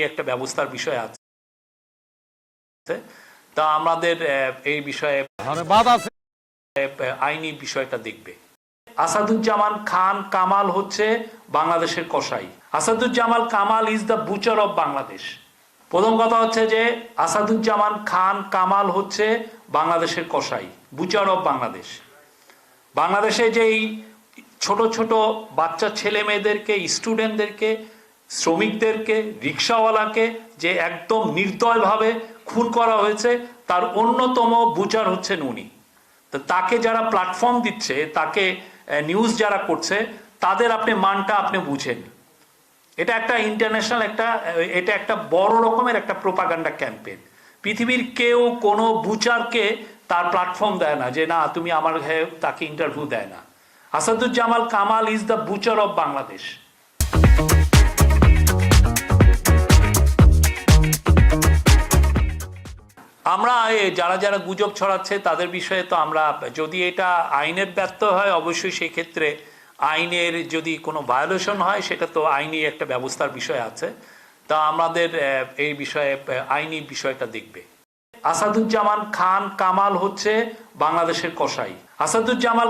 একটা ব্যবস্থার বিষয় আছে, তা আমাদের এই বিষয়ে আইনি বিষয়টা দেখবে। আসাদুজ্জামান খান কামাল হচ্ছে বাংলাদেশের কসাই। Asaduzzaman Kamal is the butcher of Bangladesh. প্রথম কথা হচ্ছে যে আসাদুজ্জামান খান কামাল হচ্ছে বাংলাদেশের কসাই, বুচার অফ বাংলাদেশ। বাংলাদেশে যেই ছোট ছোট বাচ্চা ছেলে মেয়েদেরকে, স্টুডেন্টদেরকে, শ্রমিকদেরকে, রিক্সাওয়ালাকে যে একদম নির্দয়ভাবে খুন করা হয়েছে, তার অন্যতম বুচার হচ্ছেন উনি। তো তাকে যারা প্ল্যাটফর্ম দিচ্ছে, তাকে নিউজ যারা করছে, তাদের আপনি মানটা আপনি বুঝেন। এটা একটা ইন্টারন্যাশনাল এটা একটা বড় রকমের একটা প্রোপাগান্ডা ক্যাম্পেইন। পৃথিবীর কেউ কোনো বুচারকে তার প্ল্যাটফর্ম দেয় না, যে না তুমি আমার তাকে ইন্টারভিউ দেয় না। Asaduzzaman Kamal is the butcher of Bangladesh. আমরা যারা যারা গুজব ছড়াচ্ছে তাদের বিষয়ে তো আমরা, যদি এটা আইনের ব্যর্থ হয়, অবশ্যই সেই ক্ষেত্রে আইনের যদি কোনো ভায়োলেশন হয়, সেটা তো আইনি একটা ব্যবস্থার বিষয় আছে, তা আমাদের এই বিষয়ে আইনি বিষয়টা দেখবে। আসাদুজ্জামান খান কামাল হচ্ছে বাংলাদেশের কসাই। আসাদুজ্জামান